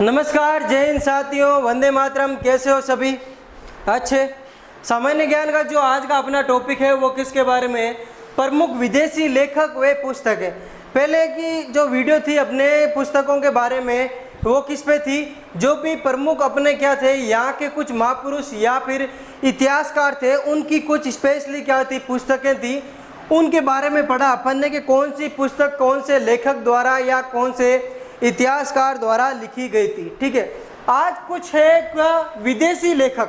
नमस्कार, जय हिंद साथियों, वंदे मातरम। कैसे हो सभी? अच्छे। सामान्य ज्ञान का जो आज का अपना टॉपिक है वो किसके बारे में है? प्रमुख विदेशी लेखक व पुस्तकें। पहले की जो वीडियो थी अपने पुस्तकों के बारे में वो किस पे थी? जो भी प्रमुख अपने क्या थे, यहाँ के कुछ महापुरुष या फिर इतिहासकार थे, उनकी कुछ स्पेशली क्या थी पुस्तकें थी, उनके बारे में पढ़ा अपन ने कि कौन सी पुस्तक कौन से लेखक द्वारा या कौन से इतिहासकार द्वारा लिखी गई थी। ठीक है, आज कुछ है विदेशी लेखक,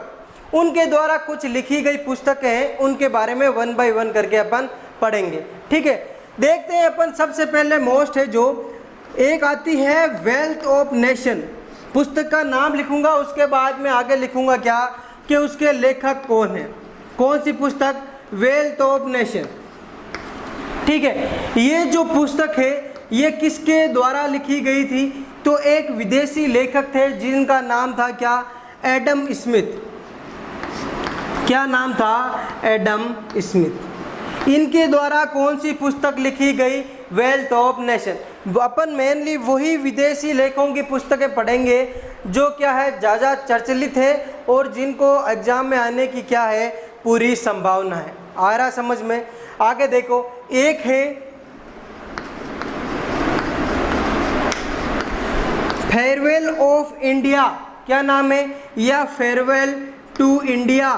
उनके द्वारा कुछ लिखी गई पुस्तकें हैं, उनके बारे में वन बाय वन करके अपन पढ़ेंगे। ठीक है, देखते हैं अपन। सबसे पहले मोस्ट है जो एक आती है वेल्थ ऑफ नेशन। पुस्तक का नाम लिखूंगा, उसके बाद में आगे लिखूंगा क्या कि उसके लेखक कौन है। कौन सी पुस्तक? Wealth of nation. ठीक है, ये जो पुस्तक है ये किसके द्वारा लिखी गई थी? तो एक विदेशी लेखक थे जिनका नाम था क्या? Adam Smith. क्या नाम था? Adam Smith. इनके द्वारा कौन सी पुस्तक लिखी गई? Wealth of nation. Upon mainly वही विदेशी लेखकों की पुस्तकें पढ़ेंगे जो क्या है ज़्यादा प्रचलित है और जिनको एग्जाम में आने की क्या है पूरी संभावना है। आ रहा समझ में? आगे देखो, एक है फेयरवेल ऑफ इंडिया। क्या नाम है? या farewell to India.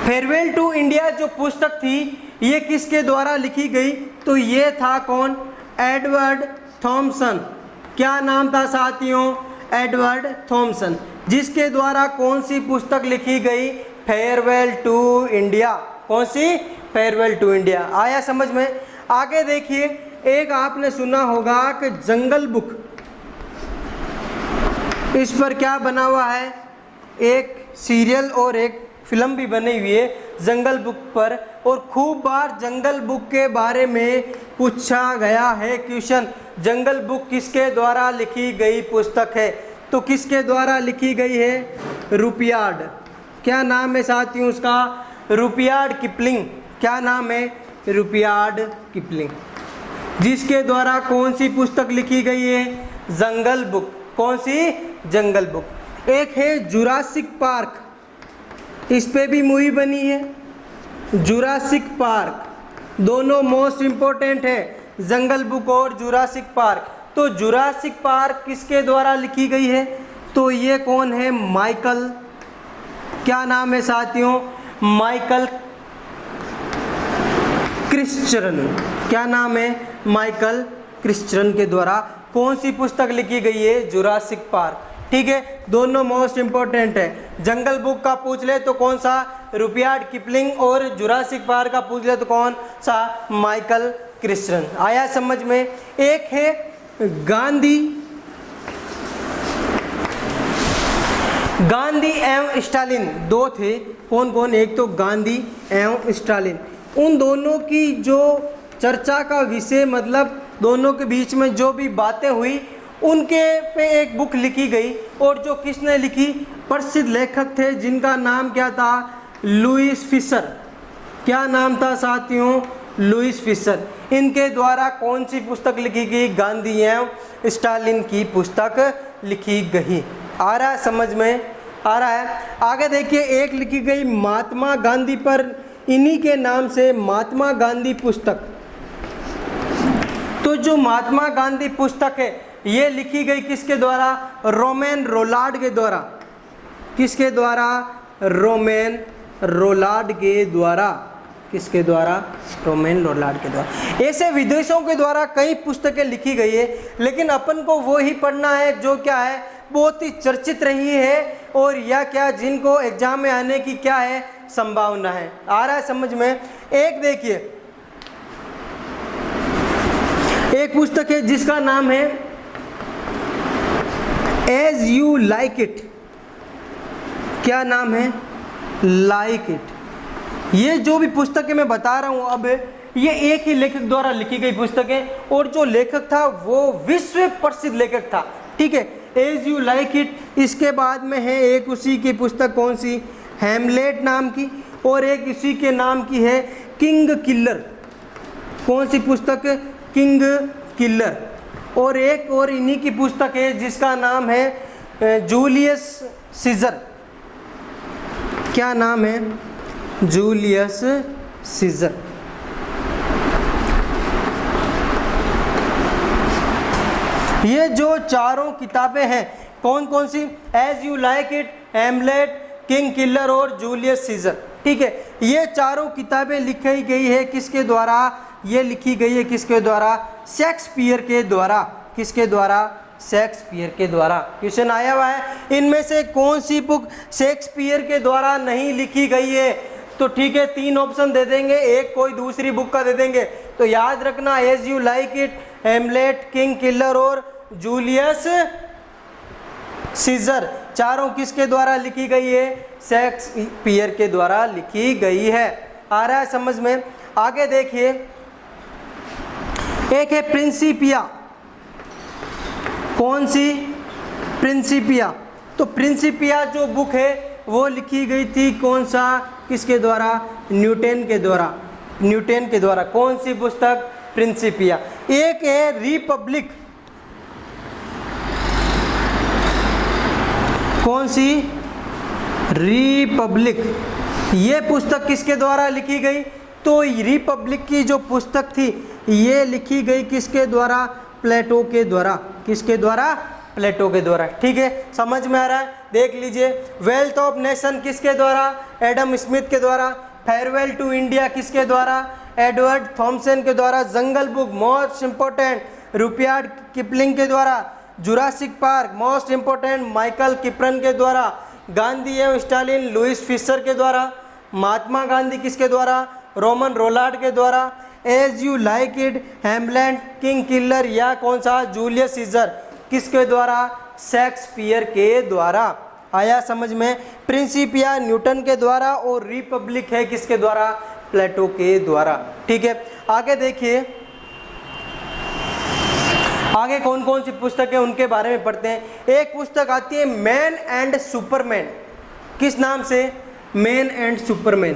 Farewell to India जो पुस्तक थी ये किसके द्वारा लिखी गई? तो ये था कौन? Edward Thomson. क्या नाम था साथियों? Edward Thomson. जिसके द्वारा कौन सी पुस्तक लिखी गई? Farewell to India. कौन सी? Farewell to India. आया समझ में? आगे देखिए, एक आपने सुना होगा कि जंगल बुक, इस पर क्या बना हुआ है? एक सीरियल और एक फिल्म भी बनी हुई है जंगल बुक पर। और खूब बार जंगल बुक के बारे में पूछा गया है क्वेश्चन। जंगल बुक किसके द्वारा लिखी गई पुस्तक है? तो किसके द्वारा लिखी गई है? रुडयार्ड। क्या नाम है साथियों उसका? Rudyard Kipling. क्या नाम है? Rudyard Kipling. जिसके द्वारा कौन सी पुस्तक लिखी गई है? जंगल बुक। कौन सी? जंगल बुक। एक है जुरासिक पार्क, इस पे भी मूवी बनी है। जुरासिक पार्क, दोनों मोस्ट इम्पोर्टेंट है, जंगल बुक और जुरासिक पार्क। तो जुरासिक पार्क किसके द्वारा लिखी गई है? तो ये कौन है? माइकल। क्या नाम है साथियों? Michael Christian. क्या नाम है? माइकल क्रिश्चियन के द्वारा कौन सी पुस्तक लिखी गई है? Jurassic park. ठीक है, दोनों मोस्ट इंपॉर्टेंट है। जंगल बुक का पूछ ले तो कौन सा? Rudyard Kipling. और जुरासिक पार्क का पूछ ले तो कौन सा? Michael Christian. आया समझ में? एक है गांधी एवं स्टालिन। दो थे, कौन कौन? एक तो गांधी एवं स्टालिन। उन दोनों की जो चर्चा का विषय, मतलब दोनों के बीच में जो भी बातें हुई उनके पे एक बुक लिखी गई। और जो किसने लिखी? प्रसिद्ध लेखक थे जिनका नाम क्या था? Louis Fischer. क्या नाम था साथियों? Louis Fischer. इनके द्वारा कौन सी पुस्तक लिखी गई? गांधी एवं स्टालिन की पुस्तक लिखी गई। आ रहा है समझ में? आ रहा है। आगे देखिए, एक लिखी गई महात्मा गांधी पर, इन्हीं के नाम से महात्मा गांधी पुस्तक। तो जो महात्मा गांधी पुस्तक है ये लिखी गई किसके द्वारा? रोमेन रोलार्ड के द्वारा। किसके द्वारा? रोमेन रोलार्ड के द्वारा। किसके द्वारा? रोमेन रोलार्ड के द्वारा। ऐसे विदेशों के द्वारा कई पुस्तकें लिखी गई है, लेकिन अपन को वो ही पढ़ना है जो क्या है बहुत ही चर्चित रही है और या क्या जिनको एग्जाम में आने की क्या है संभावना है। आ रहा है समझ में? एक देखिए, एक पुस्तक है जिसका नाम है एज यू लाइक इट। क्या नाम है? Like it. ये जो भी पुस्तकें मैं बता रहा हूं अब, ये एक ही लेखक द्वारा लिखी गई पुस्तकें और जो लेखक था वो विश्व प्रसिद्ध लेखक था। ठीक है, एज यू लाइक इट। इसके बाद में है एक उसी की पुस्तक, कौन सी? हैमलेट नाम की। और एक इसी के नाम की है किंग किलर। कौन सी पुस्तक? King killer. और एक और इन्हीं की पुस्तक है जिसका नाम है जूलियस सीजर। क्या नाम है? Julius Caesar. ये जो चारों किताबें हैं कौन कौन सी? As you like it, Hamlet, king killer और जूलियस सीजर। ठीक है, ये चारों किताबें लिखी गई है किसके द्वारा? ये लिखी गई है किसके द्वारा? शेक्सपियर के द्वारा। किसके द्वारा? शेक्सपियर के द्वारा। क्वेश्चन आया हुआ है, इनमें से कौन सी बुक शेक्सपियर के द्वारा नहीं लिखी गई है? तो ठीक है, 3 ऑप्शन दे देंगे, एक कोई दूसरी बुक का दे देंगे। तो याद रखना, as you like it, Hamlet, king killer और जूलियस सीजर, चारों किसके द्वारा लिखी गई है? शेक्सपियर के द्वारा लिखी गई है। आ रहा है समझ में? आगे देखिए, एक है प्रिंसिपिया। कौन सी? प्रिंसिपिया। तो प्रिंसिपिया जो बुक है वो लिखी गई थी कौन सा? किसके द्वारा? न्यूटन के द्वारा। न्यूटन के द्वारा। कौन सी पुस्तक? प्रिंसिपिया। एक है रिपब्लिक। कौन सी? रिपब्लिक। ये पुस्तक किसके द्वारा लिखी गई? तो रिपब्लिक की जो पुस्तक थी ये लिखी गई किसके द्वारा? प्लेटो के द्वारा। किसके द्वारा? प्लेटो के द्वारा। ठीक है, समझ में आ रहा है? देख लीजिए, वेल्थ ऑफ नेशन किसके द्वारा? एडम स्मिथ के द्वारा। फेयरवेल टू इंडिया किसके द्वारा? एडवर्ड थॉमसन के द्वारा। Jungle book most important, Rudyard Kipling के द्वारा। Jurassic Park most important, Michael किप्रन के द्वारा। गांधी एवं स्टालिन, लुइस फिशर के द्वारा। महात्मा गांधी किसके द्वारा? रोमन रोलार्ड के द्वारा। As you like it, Hamlet, king Lear या कौन सा? जूलियस सीजर, किसके द्वारा? शेक्सपियर के द्वारा। आया समझ में? प्रिंसिपिया न्यूटन के द्वारा और रिपब्लिक है किसके द्वारा? प्लेटो के द्वारा। ठीक है, आगे देखिए, आगे कौन कौन सी पुस्तक है उनके बारे में पढ़ते हैं। एक पुस्तक आती है मैन एंड सुपरमैन। किस नाम से? Man and Superman.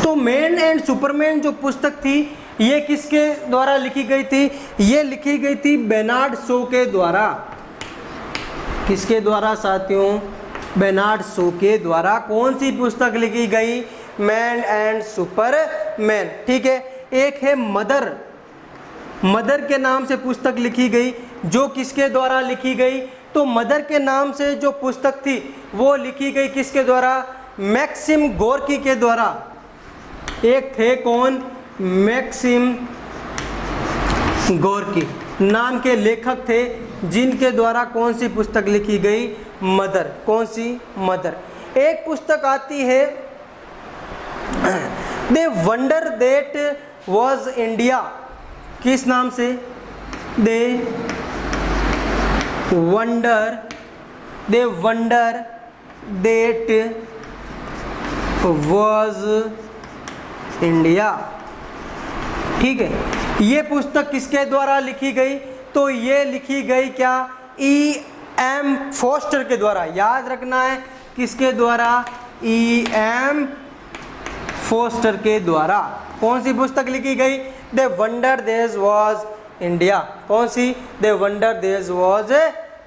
तो मैन एंड सुपरमैन जो पुस्तक थी ये किसके द्वारा लिखी गई थी? ये लिखी गई थी बेर्नार्ड शो के द्वारा। किसके द्वारा साथियों? बेर्नार्ड शो के द्वारा। कौन सी पुस्तक लिखी गई? Man and Superman. ठीक है, एक है मदर। मदर के नाम से पुस्तक लिखी गई, जो किसके द्वारा लिखी गई? तो मदर के नाम से जो पुस्तक थी वो लिखी गई किसके द्वारा? मैक्सिम गोर्की के द्वारा। एक थे कौन? मैक्सिम गोर्की नाम के लेखक थे जिनके द्वारा कौन सी पुस्तक लिखी गई? मदर। कौन सी? मदर। एक पुस्तक आती है the wonder that was India. किस नाम से? The wonder that was India. ठीक है, ये पुस्तक किसके द्वारा लिखी गई? तो ये लिखी गई क्या? E.M. फोस्टर के द्वारा। याद रखना है, किसके द्वारा? E.M. फोस्टर के द्वारा। कौन सी पुस्तक लिखी गई? The wonder that was India. कौन सी? The wonder that was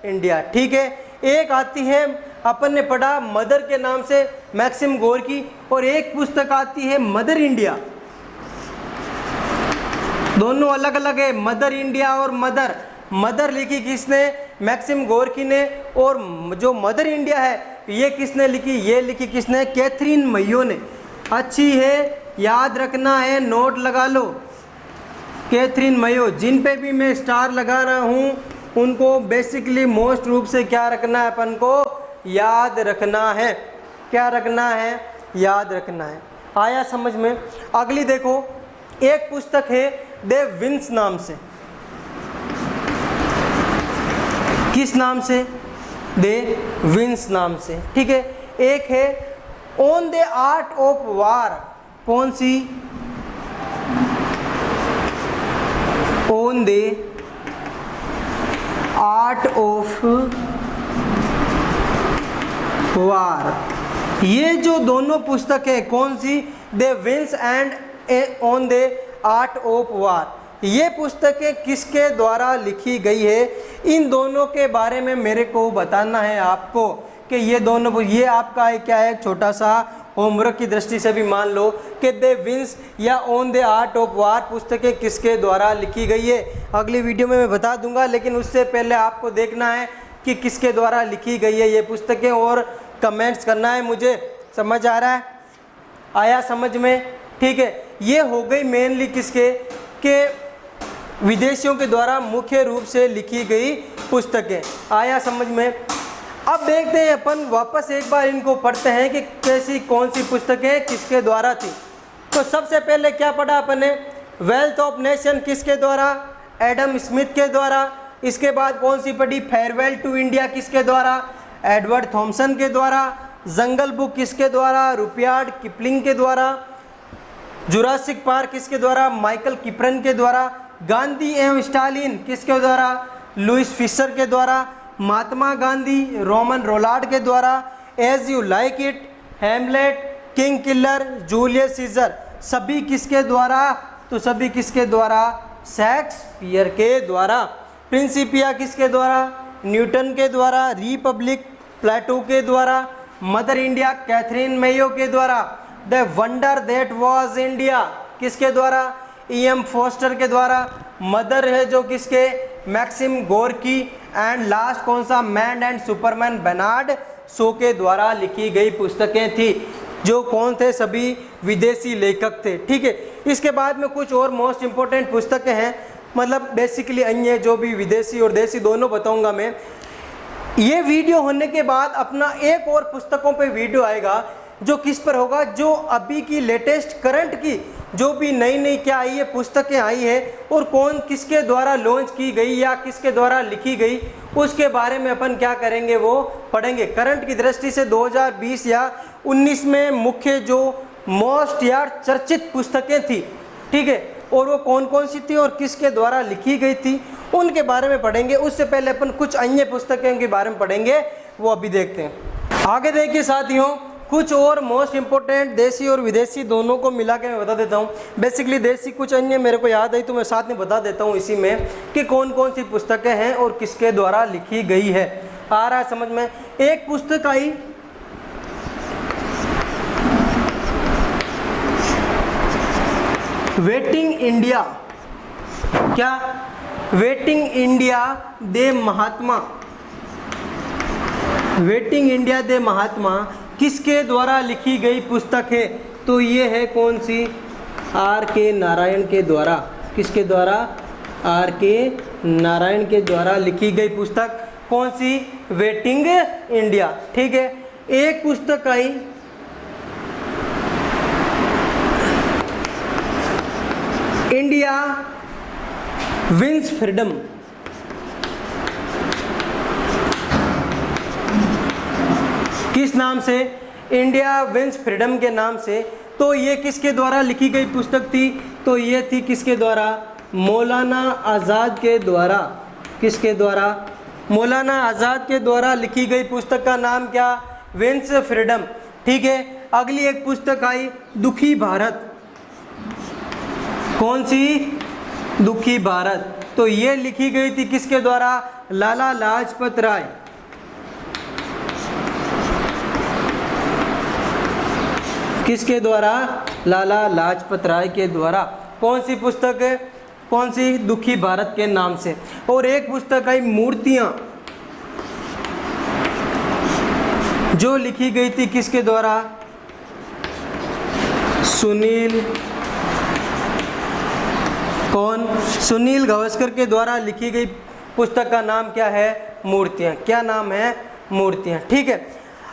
India. ठीक है, एक आती है अपन ने पढ़ा मदर के नाम से मैक्सिम गोर्की, और एक पुस्तक आती है मदर इंडिया। दोनों अलग अलग है, मदर इंडिया और मदर। मदर लिखी किसने? मैक्सिम गोर्की ने। और जो मदर इंडिया है ये किसने लिखी? ये लिखी किसने? कैथरीन मेयो ने। अच्छी है, याद रखना है, नोट लगा लो। कैथरीन मेयो, जिन पे भी मैं स्टार लगा रहा हूँ उनको बेसिकली मोस्ट रूप से क्या रखना है? अपन को याद रखना है। क्या रखना है? याद रखना है। आया समझ में? अगली देखो, एक पुस्तक है द विंस नाम से। किस नाम से? द विंस नाम से। ठीक है, एक है on the art of war. कौन सी? On the art of war. ये जो दोनों पुस्तक है कौन सी, the wins and on the art of war, ये पुस्तकें किसके द्वारा लिखी गई है, इन दोनों के बारे में मेरे को बताना है आपको कि ये दोनों, ये आपका है क्या है, छोटा सा होमवर्क की दृष्टि से भी मान लो कि द विंस या ऑन द आर्ट ऑफ वार पुस्तकें किसके द्वारा लिखी गई है। अगली वीडियो में मैं बता दूंगा, लेकिन उससे पहले आपको देखना है कि किसके द्वारा लिखी गई है ये पुस्तकें और कमेंट्स करना है मुझे। समझ आ रहा है, आया समझ में, ठीक है। ये हो गई मेनली किसके, के विदेशियों के द्वारा मुख्य रूप से लिखी गई पुस्तकें, आया समझ में। अब देखते हैं अपन वापस एक बार इनको पढ़ते हैं कि कैसी कौन सी पुस्तकें किसके द्वारा थी। तो सबसे पहले क्या पढ़ा अपन ने, वेल्थ ऑफ नेशन किसके द्वारा, एडम स्मिथ के द्वारा। इसके बाद कौन सी पढ़ी, फेयरवेल टू इंडिया किसके द्वारा, एडवर्ड थॉमसन के द्वारा। जंगल बुक किसके द्वारा, रुडयार्ड किपलिंग के द्वारा। जुरासिक पार्क किसके द्वारा, माइकल किपरन के द्वारा। गांधी एवं स्टालिन किसके द्वारा, लुइस फिशर के द्वारा। महात्मा गांधी, रोमन रोलार्ड के द्वारा। As you like it, Hamlet, king Lear, Julius Caesar, सभी किसके द्वारा, तो सभी किसके द्वारा, शेक्सपियर के द्वारा। प्रिंसिपिया किसके द्वारा, न्यूटन के द्वारा। रिपब्लिक प्लेटो के द्वारा। मदर इंडिया कैथरीन मेयो के द्वारा। The wonder that was India किसके द्वारा, E.M. फोस्टर के द्वारा। मदर है जो किसके, मैक्सिम गोर्की। एंड लास्ट कौन सा, man and Superman Bernard show के द्वारा लिखी गई पुस्तकें थी, जो कौन थे, सभी विदेशी लेखक थे, ठीक है। इसके बाद में कुछ और मोस्ट इंपॉर्टेंट पुस्तकें हैं, मतलब बेसिकली अन्य जो भी विदेशी और देसी दोनों बताऊंगा मैं। ये वीडियो होने के बाद अपना एक और पुस्तकों पे वीडियो आएगा, जो किस पर होगा, जो अभी की लेटेस्ट करंट की जो भी नई नई क्या आई है, पुस्तकें आई है और कौन किसके द्वारा लॉन्च की गई या किसके द्वारा लिखी गई, उसके बारे में अपन क्या करेंगे, वो पढ़ेंगे। करंट की दृष्टि से 2020 या 19 में मुख्य जो मोस्ट या चर्चित पुस्तकें थी, ठीक है, और वो कौन कौन सी थी और किसके द्वारा लिखी गई थी, उनके बारे में पढ़ेंगे। उससे पहले अपन कुछ अन्य पुस्तकों के बारे में पढ़ेंगे, वो अभी देखते हैं। आगे देखिए साथियों, कुछ और मोस्ट इंपॉर्टेंट देसी और विदेशी दोनों को मिला के मैं बता देता हूँ। बेसिकली देसी कुछ अन्य मेरे को याद आई तो मैं साथ में बता देता हूँ इसी में कि कौन कौन सी पुस्तकें हैं और किसके द्वारा लिखी गई है। आ रहा है समझ में। एक पुस्तक आई वेटिंग इंडिया, क्या, वेटिंग इंडिया दे महात्मा, वेटिंग इंडिया दे महात्मा किसके द्वारा लिखी गई पुस्तक है, तो ये है कौन सी, R.K. नारायण के द्वारा। किसके द्वारा, R.K. नारायण के द्वारा लिखी गई पुस्तक कौन सी, वेटिंग इंडिया, ठीक है। एक पुस्तक आई इंडिया विंस फ्रीडम, किस नाम से, इंडिया विंस फ्रीडम के नाम से। तो ये किसके द्वारा लिखी गई पुस्तक थी, तो ये थी किसके द्वारा, मौलाना आज़ाद के द्वारा। किसके द्वारा, मौलाना आज़ाद के द्वारा लिखी गई पुस्तक का नाम क्या, विंस फ्रीडम, ठीक है। अगली एक पुस्तक आई दुखी भारत, कौन सी, दुखी भारत। तो ये लिखी गई थी किसके द्वारा, लाला लाजपत राय। किसके द्वारा, लाला लाजपत राय के द्वारा। कौन सी पुस्तक है, कौन सी, दुखी भारत के नाम से। और एक पुस्तक आई मूर्तियां, जो लिखी गई थी किसके द्वारा, सुनील, कौन, सुनील गावस्कर के द्वारा लिखी गई पुस्तक का नाम क्या है, मूर्तियां। क्या नाम है, मूर्तियां, ठीक है।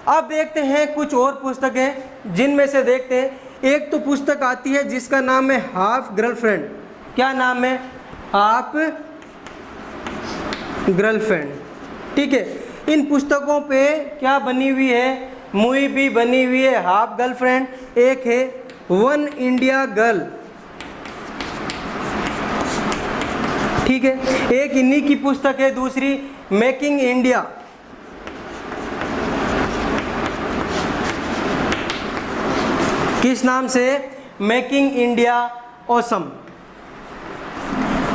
अब देखते हैं कुछ और पुस्तकें, जिनमें से देखते हैं एक तो पुस्तक आती है जिसका नाम है हाफ गर्लफ्रेंड। क्या नाम है, हाफ गर्लफ्रेंड, ठीक है। इन पुस्तकों पे क्या बनी हुई है, मूवी भी बनी हुई है, हाफ गर्लफ्रेंड। एक है वन इंडिया गर्ल, ठीक है। एक इन्हीं की पुस्तक है दूसरी, मेकिंग इंडिया। किस नाम से? Making India awesome.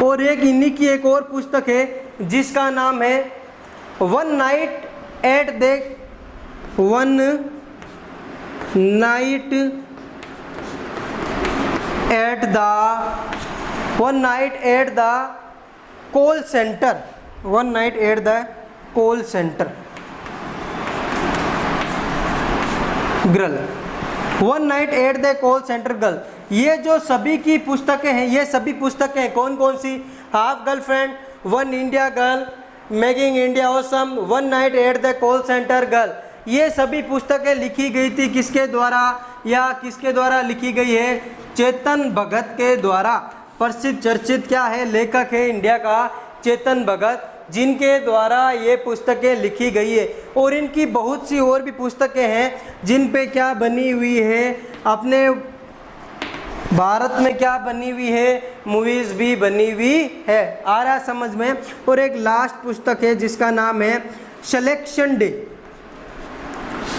और एक इन्हीं की एक और पुस्तक है जिसका नाम है one night at the call centre. One night at the call centre girl. One night at the call centre girl. ये जो सभी की पुस्तकें हैं, ये सभी पुस्तकें कौन कौन सी? Half girlfriend, one India girl, making India awesome, one night at the call centre girl. ये सभी पुस्तकें लिखी गई थी किसके द्वारा, या किसके द्वारा लिखी गई है? चेतन भगत के द्वारा। प्रसिद्ध चर्चित क्या है? लेखक है इंडिया का चेतन भगत, जिनके द्वारा ये पुस्तकें लिखी गई है। और इनकी बहुत सी और भी पुस्तकें हैं जिन पे क्या बनी हुई है, अपने भारत में क्या बनी हुई है? मूवीज़ भी बनी हुई है। आ रहा समझ में? और एक लास्ट पुस्तक है जिसका नाम है सिलेक्शन डे।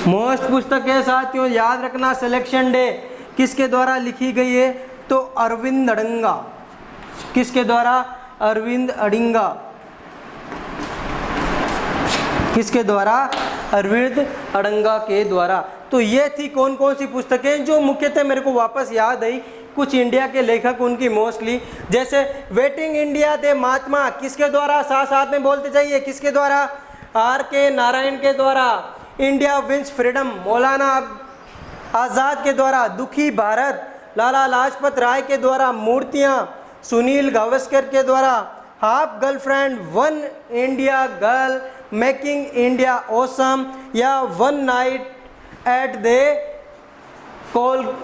मोस्ट पुस्तक है साथियों, याद रखना। सिलेक्शन डे किसके द्वारा लिखी गई है? तो अरविंद अडंगा। किसके द्वारा? अरविंद अडिंगा। किसके द्वारा? अरविंद अडंगा के द्वारा। तो ये थी कौन कौन सी पुस्तकें जो मुख्यतः मेरे को वापस याद आई। कुछ इंडिया के लेखक उनकी मोस्टली, जैसे वेटिंग इंडिया दे महात्मा, किसके द्वारा? साथ साथ में बोलते जाइए, किसके द्वारा? R.K. नारायण के द्वारा। इंडिया विंस फ्रीडम, मौलाना आज़ाद के द्वारा। दुखी भारत, लाला लाजपत राय के द्वारा। मूर्तियाँ, सुनील गावस्कर के द्वारा। Half girlfriend, one India girl, making India awesome, या one night at the call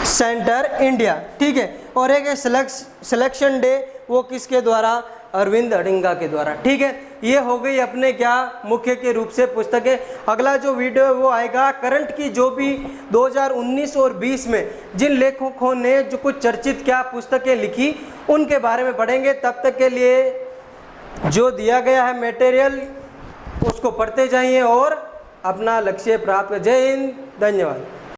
centre India. ठीक है। और एक है सिलेक्शन डे, वो किसके द्वारा? अरविंद अडिंगा के द्वारा। ठीक है। ये हो गई अपने क्या मुख्य के रूप से पुस्तकें। अगला जो वीडियो है वो आएगा करंट की, जो भी 2019 और 20 में जिन लेखकों ने जो कुछ चर्चित क्या पुस्तकें लिखी उनके बारे में पढ़ेंगे। तब तक के लिए जो दिया गया है मटेरियल उसको पढ़ते जाइए और अपना लक्ष्य प्राप्त। जय हिंद, धन्यवाद।